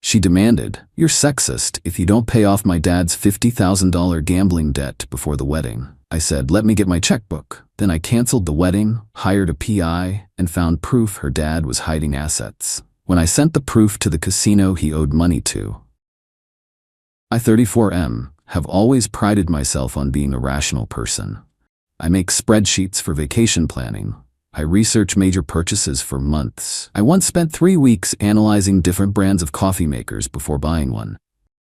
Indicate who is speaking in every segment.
Speaker 1: She demanded, "You're sexist if you don't pay off my dad's $50,000 gambling debt before the wedding." I said, "Let me get my checkbook." Then I canceled the wedding, hired a PI, and found proof her dad was hiding assets. When I sent the proof to the casino he owed money to. I, 34M, have always prided myself on being a rational person. I make spreadsheets for vacation planning. I research major purchases for months. I once spent 3 weeks analyzing different brands of coffee makers before buying one.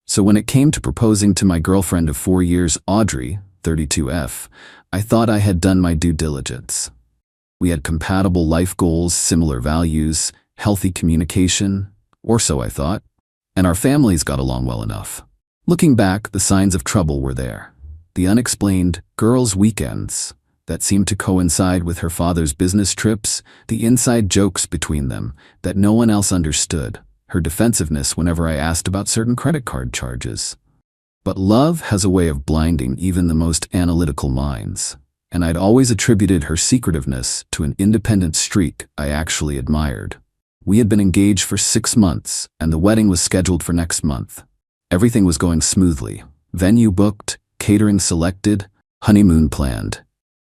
Speaker 1: So when it came to proposing to my girlfriend of 4 years, Audrey, 32F, I thought I had done my due diligence. We had compatible life goals, similar values, healthy communication, or so I thought, and our families got along well enough. Looking back, the signs of trouble were there. The unexplained girls' weekends that seemed to coincide with her father's business trips, the inside jokes between them that no one else understood, her defensiveness whenever I asked about certain credit card charges. But love has a way of blinding even the most analytical minds, and I'd always attributed her secretiveness to an independent streak I actually admired. We had been engaged for 6 months, and the wedding was scheduled for next month. Everything was going smoothly. Venue booked, catering selected, honeymoon planned.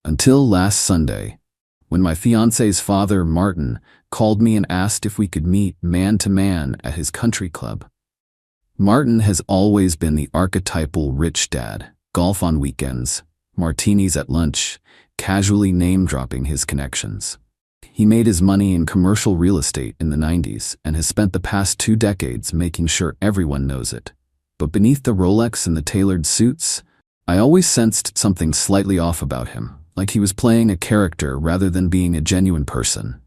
Speaker 1: Until last Sunday, when my fiancé's father, Martin, called me and asked if we could meet man-to-man at his country club. Martin has always been the archetypal rich dad, golf on weekends, martinis at lunch, casually name-dropping his connections. He made his money in commercial real estate in the 90s and has spent the past 2 decades making sure everyone knows it. But beneath the Rolex and the tailored suits, I always sensed something slightly off about him, like he was playing a character rather than being a genuine person.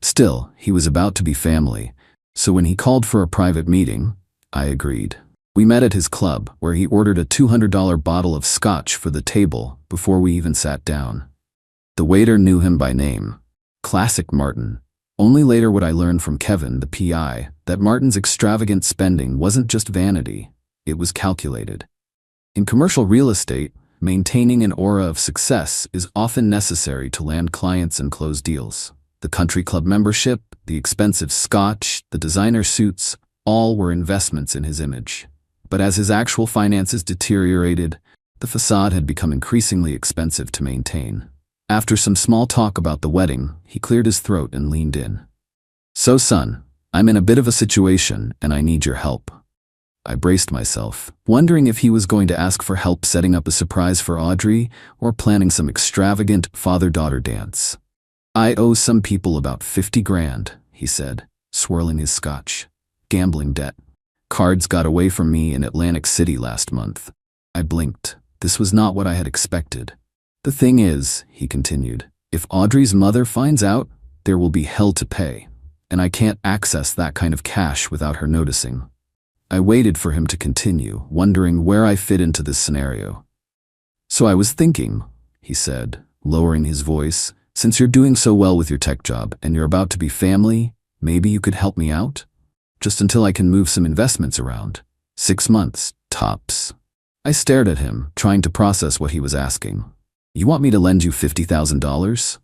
Speaker 1: Still, he was about to be family, so when he called for a private meeting, I agreed. We met at his club, where he ordered a $200 bottle of scotch for the table before we even sat down. The waiter knew him by name. Classic Martin. Only later would I learn from Kevin, the PI, that Martin's extravagant spending wasn't just vanity, it was calculated. In commercial real estate, maintaining an aura of success is often necessary to land clients and close deals. The country club membership, the expensive scotch, the designer suits, all were investments in his image. But as his actual finances deteriorated, the facade had become increasingly expensive to maintain. After some small talk about the wedding, he cleared his throat and leaned in. "So son, I'm in a bit of a situation and I need your help." I braced myself, wondering if he was going to ask for help setting up a surprise for Audrey or planning some extravagant father-daughter dance. "I owe some people about 50 grand, he said, swirling his scotch. "Gambling debt. Cards got away from me in Atlantic City last month." I blinked. This was not what I had expected. "The thing is," he continued, "if Audrey's mother finds out, there will be hell to pay, and I can't access that kind of cash without her noticing." I waited for him to continue, wondering where I fit into this scenario. "So I was thinking," he said, lowering his voice, "since you're doing so well with your tech job and you're about to be family, maybe you could help me out? Just until I can move some investments around. 6 months, tops." I stared at him, trying to process what he was asking. "You want me to lend you $50,000?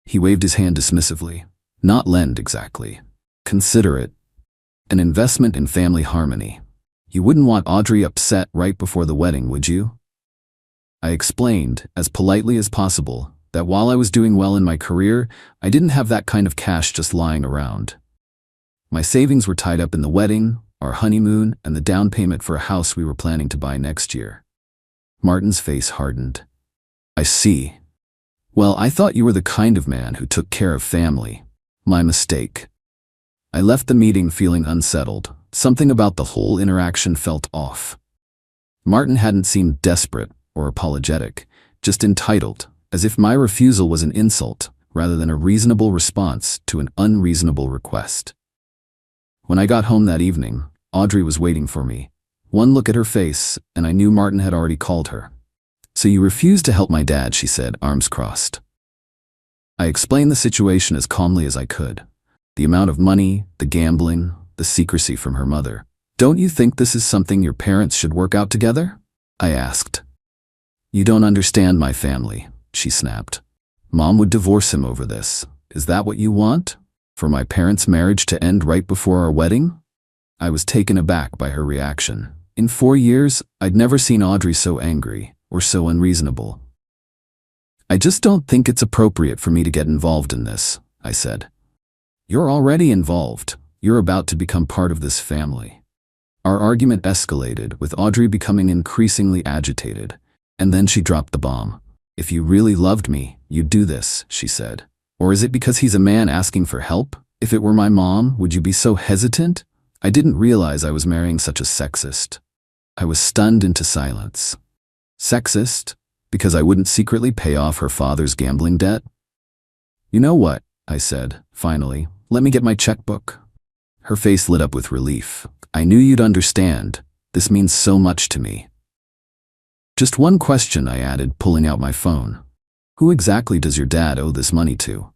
Speaker 1: He waved his hand dismissively. "Not lend exactly. Consider it an investment in family harmony. You wouldn't want Audrey upset right before the wedding, would you?" I explained, as politely as possible, that while I was doing well in my career, I didn't have that kind of cash just lying around. My savings were tied up in the wedding, our honeymoon, and the down payment for a house we were planning to buy next year. Martin's face hardened. "I see. Well, I thought you were the kind of man who took care of family. My mistake." I left the meeting feeling unsettled. Something about the whole interaction felt off. Martin hadn't seemed desperate or apologetic, just entitled, as if my refusal was an insult rather than a reasonable response to an unreasonable request. When I got home that evening, Audrey was waiting for me. One look at her face, and I knew Martin had already called her. "So you refused to help my dad," she said, arms crossed. I explained the situation as calmly as I could. The amount of money, the gambling, the secrecy from her mother. "Don't you think this is something your parents should work out together?" I asked. "You don't understand my family," she snapped. "Mom would divorce him over this. Is that what you want? For my parents' marriage to end right before our wedding?" I was taken aback by her reaction. In 4 years, I'd never seen Audrey so angry or so unreasonable. "I just don't think it's appropriate for me to get involved in this," I said. "You're already involved. You're about to become part of this family." Our argument escalated, with Audrey becoming increasingly agitated, and then she dropped the bomb. "If you really loved me, you'd do this," she said. "Or is it because he's a man asking for help? If it were my mom, would you be so hesitant?" I didn't realize I was marrying such a sexist. I was stunned into silence. Sexist? Because I wouldn't secretly pay off her father's gambling debt? "You know what?" I said, finally. "Let me get my checkbook." Her face lit up with relief. "I knew you'd understand. This means so much to me." "Just one question," I added, pulling out my phone. "Who exactly does your dad owe this money to?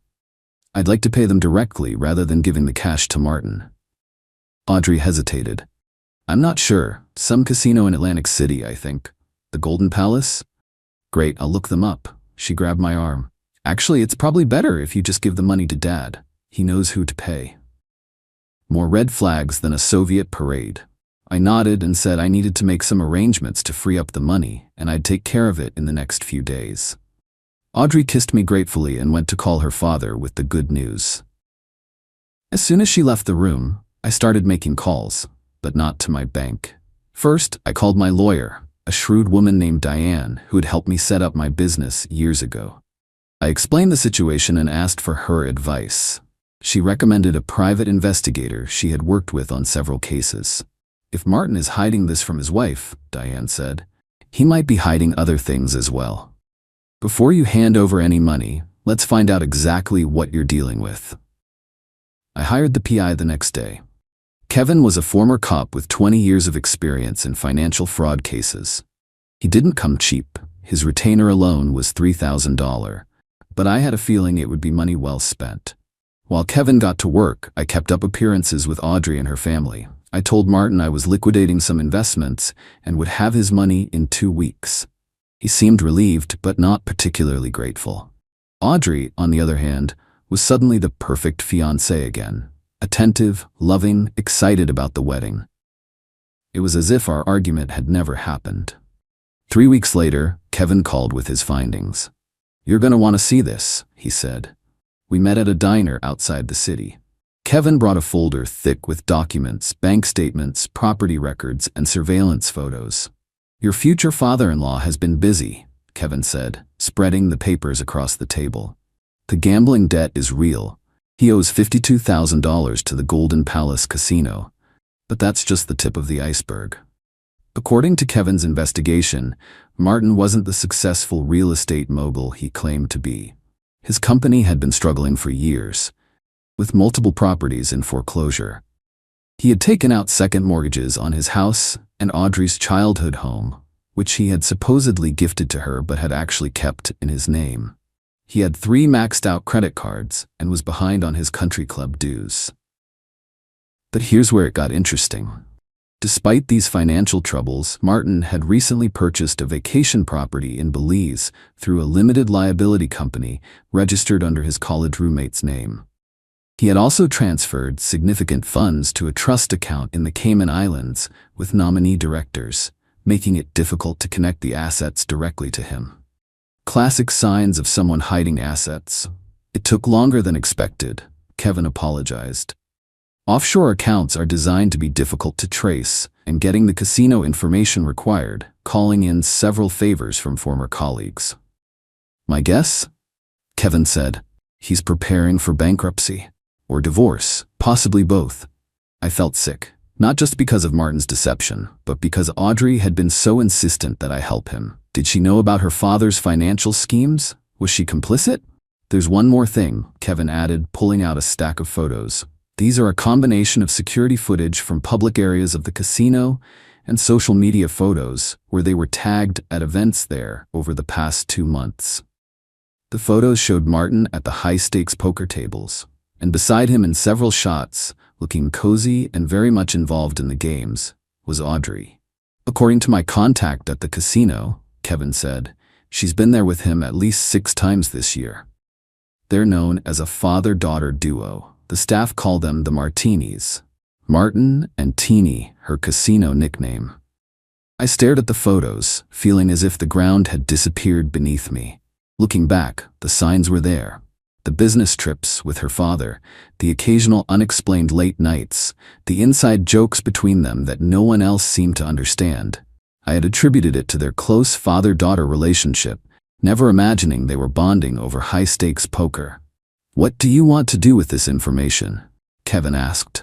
Speaker 1: I'd like to pay them directly rather than giving the cash to Martin." Audrey hesitated. "I'm not sure. Some casino in Atlantic City, I think. The Golden Palace?" "Great, I'll look them up." She grabbed my arm. "Actually, it's probably better if you just give the money to Dad. He knows who to pay." More red flags than a Soviet parade. I nodded and said I needed to make some arrangements to free up the money, and I'd take care of it in the next few days. Audrey kissed me gratefully and went to call her father with the good news. As soon as she left the room, I started making calls, but not to my bank. First, I called my lawyer, a shrewd woman named Diane, who had helped me set up my business years ago. I explained the situation and asked for her advice. She recommended a private investigator she had worked with on several cases. "If Martin is hiding this from his wife," Diane said, "he might be hiding other things as well. Before you hand over any money, let's find out exactly what you're dealing with." I hired the PI the next day. Kevin was a former cop with 20 years of experience in financial fraud cases. He didn't come cheap. His retainer alone was $3,000, but I had a feeling it would be money well spent. While Kevin got to work, I kept up appearances with Audrey and her family. I told Martin I was liquidating some investments and would have his money in 2 weeks. He seemed relieved, but not particularly grateful. Audrey, on the other hand, was suddenly the perfect fiancée again. Attentive, loving, excited about the wedding. It was as if our argument had never happened. 3 weeks later, Kevin called with his findings. "You're going to want to see this," he said. We met at a diner outside the city. Kevin brought a folder thick with documents, bank statements, property records, and surveillance photos. "Your future father-in-law has been busy," Kevin said, spreading the papers across the table. "The gambling debt is real. He owes $52,000 to the Golden Palace Casino. But that's just the tip of the iceberg." According to Kevin's investigation, Martin wasn't the successful real estate mogul he claimed to be. His company had been struggling for years, with multiple properties in foreclosure. He had taken out second mortgages on his house and Audrey's childhood home, which he had supposedly gifted to her but had actually kept in his name. He had 3 maxed-out credit cards and was behind on his country club dues. But here's where it got interesting. Despite these financial troubles, Martin had recently purchased a vacation property in Belize through a limited liability company registered under his college roommate's name. He had also transferred significant funds to a trust account in the Cayman Islands with nominee directors, making it difficult to connect the assets directly to him. Classic signs of someone hiding assets. "It took longer than expected," Kevin apologized. "Offshore accounts are designed to be difficult to trace, and getting the casino information required, calling in several favors from former colleagues." "My guess?" Kevin said. "He's preparing for bankruptcy. Or divorce, possibly both." I felt sick, not just because of Martin's deception, but because Audrey had been so insistent that I help him. Did she know about her father's financial schemes? Was she complicit? "There's one more thing," Kevin added, pulling out a stack of photos. "These are a combination of security footage from public areas of the casino and social media photos where they were tagged at events there over the past 2 months. The photos showed Martin at the high-stakes poker tables, and beside him in several shots, looking cozy and very much involved in the games, was Audrey. According to my contact at the casino," Kevin said, "she's been there with him at least 6 times this year. They're known as a father-daughter duo. The staff call them the Martinis." Martin and Teeny, her casino nickname. I stared at the photos, feeling as if the ground had disappeared beneath me. Looking back, the signs were there. The business trips with her father, the occasional unexplained late nights, the inside jokes between them that no one else seemed to understand. I had attributed it to their close father-daughter relationship, never imagining they were bonding over high-stakes poker. "What do you want to do with this information?" Kevin asked.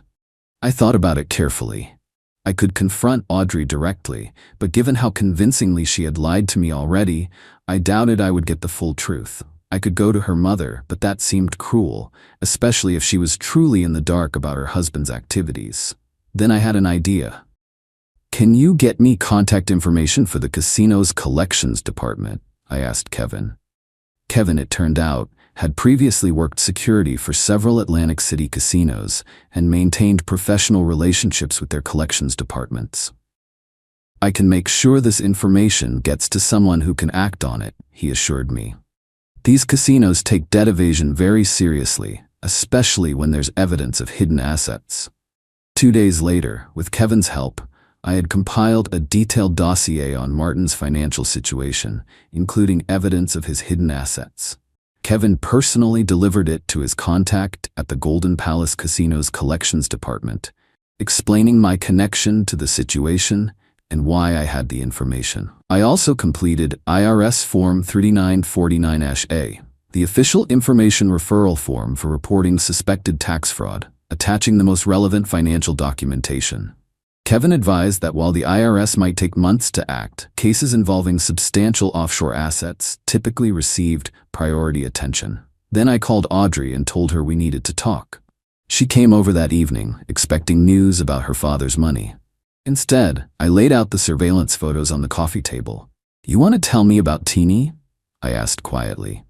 Speaker 1: I thought about it carefully. I could confront Audrey directly, but given how convincingly she had lied to me already, I doubted I would get the full truth. I could go to her mother, but that seemed cruel, especially if she was truly in the dark about her husband's activities. Then I had an idea. "Can you get me contact information for the casino's collections department?" I asked Kevin. Kevin, it turned out, had previously worked security for several Atlantic City casinos and maintained professional relationships with their collections departments. "I can make sure this information gets to someone who can act on it," he assured me. These casinos take debt evasion very seriously, especially when there's evidence of hidden assets. 2 days later, with Kevin's help, I had compiled a detailed dossier on Martin's financial situation, including evidence of his hidden assets. Kevin personally delivered it to his contact at the Golden Palace Casino's collections department, explaining my connection to the situation and why I had the information. I also completed IRS Form 3949-A, the official information referral form for reporting suspected tax fraud, attaching the most relevant financial documentation. Kevin advised that while the IRS might take months to act, cases involving substantial offshore assets typically received priority attention. Then I called Audrey and told her we needed to talk. She came over that evening, expecting news about her father's money. Instead, I laid out the surveillance photos on the coffee table. "You want to tell me about Teeny?" I asked quietly.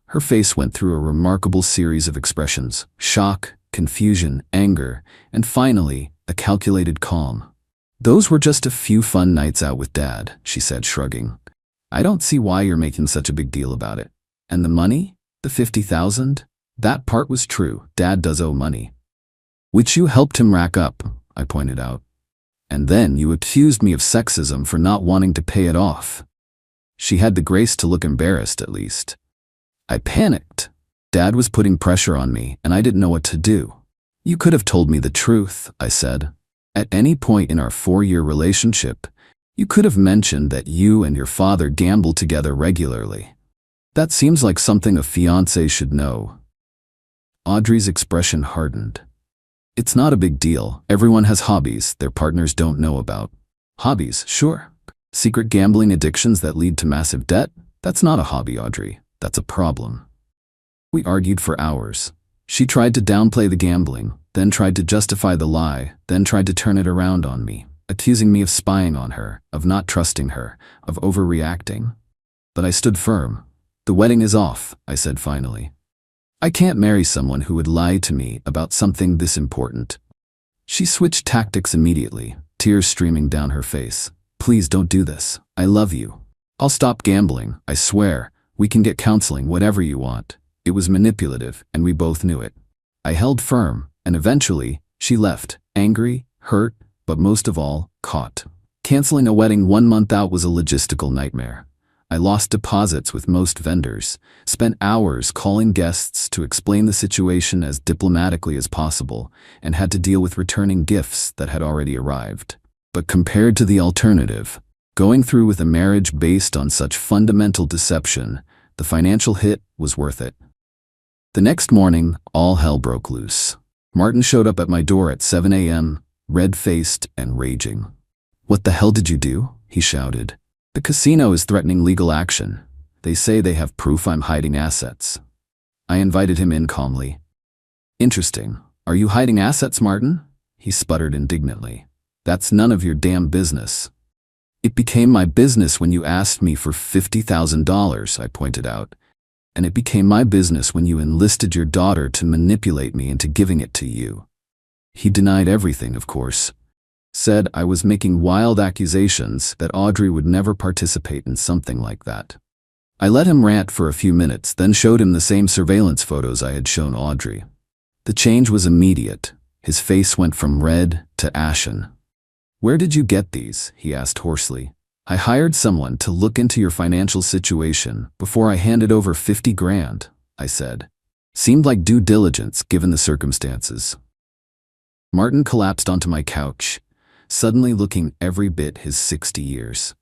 Speaker 1: Her face went through a remarkable series of expressions: shock, confusion, anger, and finally, a calculated calm. "Those were just a few fun nights out with Dad," she said, shrugging. "I don't see why you're making such a big deal about it. And the money? The 50,000? That part was true. Dad does owe money. Which you helped him rack up," I pointed out. "And then you accused me of sexism for not wanting to pay it off." She had the grace to look embarrassed, at least. I panicked. Dad was putting pressure on me, and I didn't know what to do. "You could have told me the truth," I said. "At any point in our 4-year relationship, you could have mentioned that you and your father gamble together regularly. That seems like something a fiancé should know." Audrey's expression hardened. "It's not a big deal. Everyone has hobbies their partners don't know about." "Hobbies, sure. Secret gambling addictions that lead to massive debt? That's not a hobby, Audrey. That's a problem." We argued for hours. She tried to downplay the gambling, then tried to justify the lie, then tried to turn it around on me, accusing me of spying on her, of not trusting her, of overreacting. But I stood firm. "The wedding is off," I said finally. "I can't marry someone who would lie to me about something this important." She switched tactics immediately, tears streaming down her face. "Please don't do this. I love you. I'll stop gambling, I swear. We can get counseling, whatever you want." It was manipulative, and we both knew it. I held firm, and eventually, she left, angry, hurt, but most of all, caught. Canceling a wedding 1 month out was a logistical nightmare. I lost deposits with most vendors, spent hours calling guests to explain the situation as diplomatically as possible, and had to deal with returning gifts that had already arrived. But compared to the alternative, going through with a marriage based on such fundamental deception, the financial hit was worth it. The next morning, all hell broke loose. Martin showed up at my door at 7 a.m., red-faced and raging. "What the hell did you do?" he shouted. "The casino is threatening legal action. They say they have proof I'm hiding assets." I invited him in calmly. "Interesting. Are you hiding assets, Martin?" He sputtered indignantly. "That's none of your damn business." "It became my business when you asked me for $50,000, I pointed out. "And it became my business when you enlisted your daughter to manipulate me into giving it to you." He denied everything, of course. Said I was making wild accusations, that Audrey would never participate in something like that. I let him rant for a few minutes, then showed him the same surveillance photos I had shown Audrey. The change was immediate. His face went from red to ashen. "Where did you get these?" he asked hoarsely. "I hired someone to look into your financial situation before I handed over 50 grand, I said. Seemed like due diligence given the circumstances. Martin collapsed onto my couch, suddenly looking every bit his 60 years.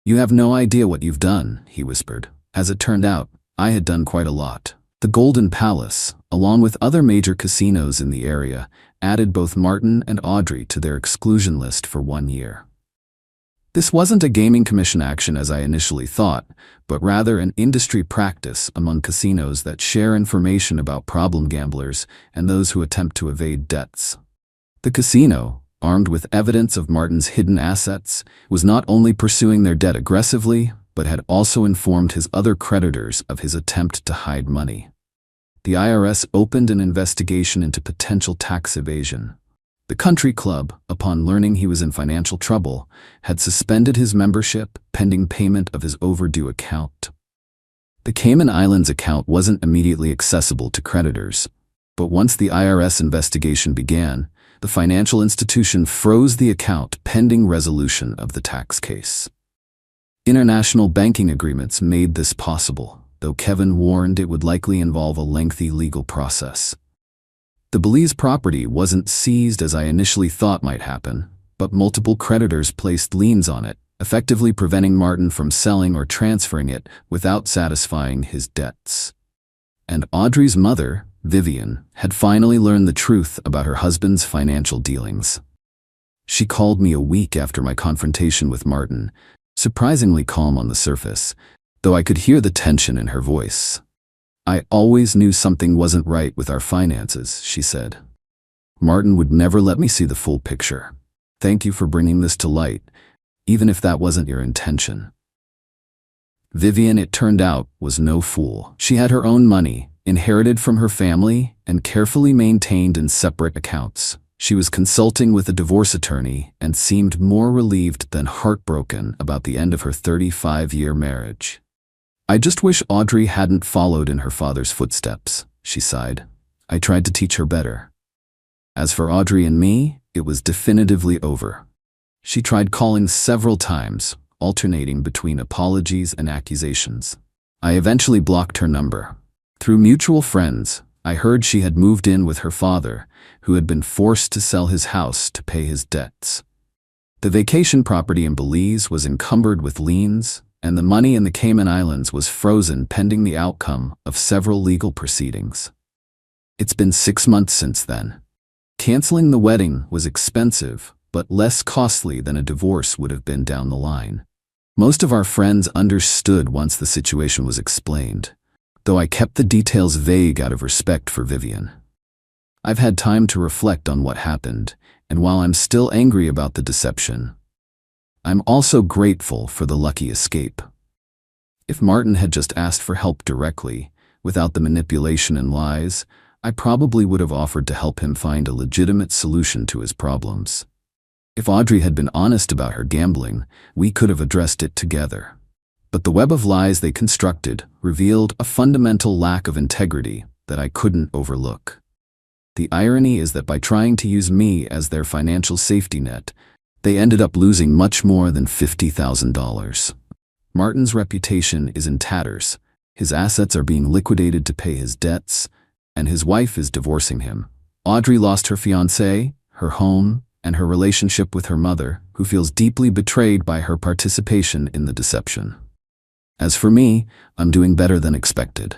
Speaker 1: "You have no idea what you've done," he whispered. As it turned out, I had done quite a lot. The Golden Palace, along with other major casinos in the area, added both Martin and Audrey to their exclusion list for 1 year. This wasn't a gaming commission action as I initially thought, but rather an industry practice among casinos that share information about problem gamblers and those who attempt to evade debts. The casino, armed with evidence of Martin's hidden assets, was not only pursuing their debt aggressively, but had also informed his other creditors of his attempt to hide money. The IRS opened an investigation into potential tax evasion. The country club, upon learning he was in financial trouble, had suspended his membership pending payment of his overdue account. The Cayman Islands account wasn't immediately accessible to creditors, but once the IRS investigation began, the financial institution froze the account pending resolution of the tax case. International banking agreements made this possible, though Kevin warned it would likely involve a lengthy legal process. The Belize property wasn't seized as I initially thought might happen, but multiple creditors placed liens on it, effectively preventing Martin from selling or transferring it without satisfying his debts. And Audrey's mother, Vivian, had finally learned the truth about her husband's financial dealings. She called me a week after my confrontation with Martin, surprisingly calm on the surface, though I could hear the tension in her voice. "I always knew something wasn't right with our finances," she said. "Martin would never let me see the full picture. Thank you for bringing this to light, even if that wasn't your intention." Vivian, it turned out, was no fool. She had her own money, inherited from her family, and carefully maintained in separate accounts. She was consulting with a divorce attorney and seemed more relieved than heartbroken about the end of her 35-year marriage. "I just wish Audrey hadn't followed in her father's footsteps," she sighed. "I tried to teach her better." As for Audrey and me, it was definitively over. She tried calling several times, alternating between apologies and accusations. I eventually blocked her number. Through mutual friends, I heard she had moved in with her father, who had been forced to sell his house to pay his debts. The vacation property in Belize was encumbered with liens, and the money in the Cayman Islands was frozen pending the outcome of several legal proceedings. It's been 6 months since then. Canceling the wedding was expensive, but less costly than a divorce would have been down the line. Most of our friends understood once the situation was explained, though I kept the details vague out of respect for Vivian. I've had time to reflect on what happened, and while I'm still angry about the deception, I'm also grateful for the lucky escape. If Martin had just asked for help directly, without the manipulation and lies, I probably would have offered to help him find a legitimate solution to his problems. If Audrey had been honest about her gambling, we could have addressed it together. But the web of lies they constructed revealed a fundamental lack of integrity that I couldn't overlook. The irony is that by trying to use me as their financial safety net, they ended up losing much more than $50,000. Martin's reputation is in tatters, his assets are being liquidated to pay his debts, and his wife is divorcing him. Audrey lost her fiancé, her home, and her relationship with her mother, who feels deeply betrayed by her participation in the deception. As for me, I'm doing better than expected.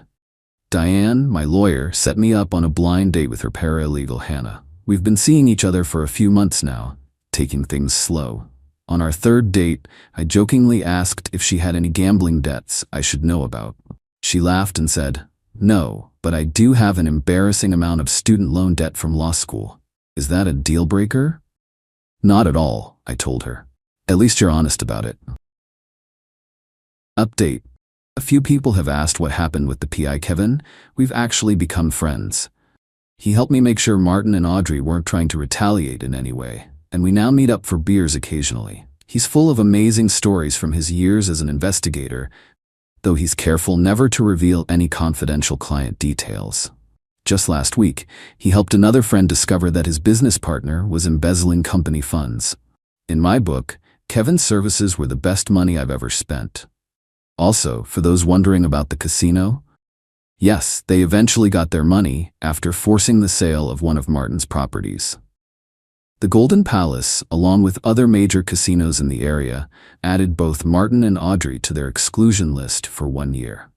Speaker 1: Diane, my lawyer, set me up on a blind date with her paralegal Hannah. We've been seeing each other for a few months now, taking things slow. On our 3rd date, I jokingly asked if she had any gambling debts I should know about. She laughed and said, "No, but I do have an embarrassing amount of student loan debt from law school. Is that a deal breaker?" "Not at all," I told her. "At least you're honest about it." Update. A few people have asked what happened with the PI Kevin. We've actually become friends. He helped me make sure Martin and Audrey weren't trying to retaliate in any way, and we now meet up for beers occasionally. He's full of amazing stories from his years as an investigator, though he's careful never to reveal any confidential client details. Just last week, he helped another friend discover that his business partner was embezzling company funds. In my book, Kevin's services were the best money I've ever spent. Also, for those wondering about the casino, yes, they eventually got their money after forcing the sale of one of Martin's properties. The Golden Palace, along with other major casinos in the area, added both Martin and Audrey to their exclusion list for 1 year.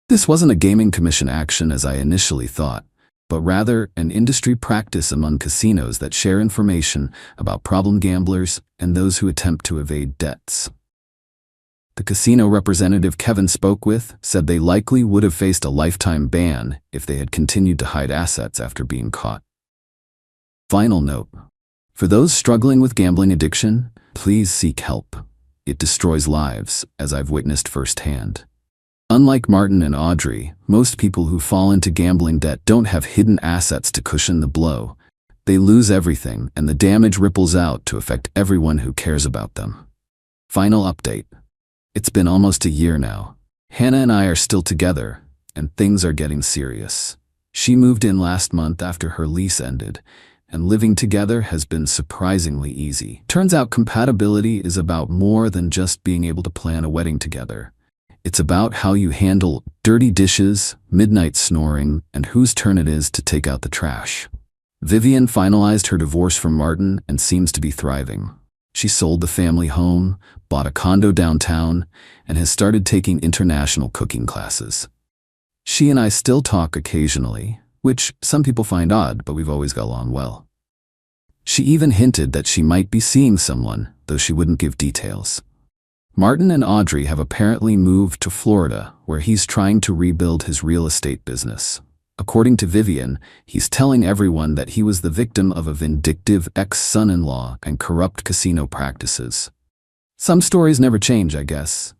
Speaker 1: This wasn't a gaming commission action as I initially thought, but rather an industry practice among casinos that share information about problem gamblers and those who attempt to evade debts. The casino representative Kevin spoke with said they likely would have faced a lifetime ban if they had continued to hide assets after being caught. Final note: for those struggling with gambling addiction, please seek help. It destroys lives, as I've witnessed firsthand. Unlike Martin and Audrey, most people who fall into gambling debt don't have hidden assets to cushion the blow. They lose everything, and the damage ripples out to affect everyone who cares about them. Final update: it's been almost a year now. Hannah and I are still together, and things are getting serious. She moved in last month after her lease ended, and living together has been surprisingly easy. Turns out compatibility is about more than just being able to plan a wedding together. It's about how you handle dirty dishes, midnight snoring, and whose turn it is to take out the trash. Vivian finalized her divorce from Martin and seems to be thriving. She sold the family home, bought a condo downtown, and has started taking international cooking classes. She and I still talk occasionally, which some people find odd, but we've always got along well. She even hinted that she might be seeing someone, though she wouldn't give details. Martin and Audrey have apparently moved to Florida, where he's trying to rebuild his real estate business. According to Vivian, he's telling everyone that he was the victim of a vindictive ex-son-in-law and corrupt casino practices. Some stories never change, I guess.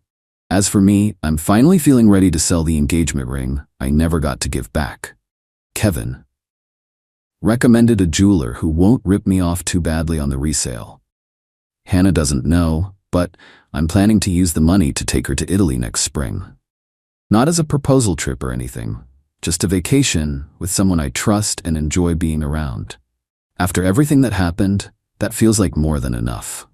Speaker 1: As for me, I'm finally feeling ready to sell the engagement ring I never got to give back. Kevin. Recommended a jeweler who won't rip me off too badly on the resale. Hannah doesn't know, but I'm planning to use the money to take her to Italy next spring. Not as a proposal trip or anything, just a vacation with someone I trust and enjoy being around. After everything that happened, that feels like more than enough.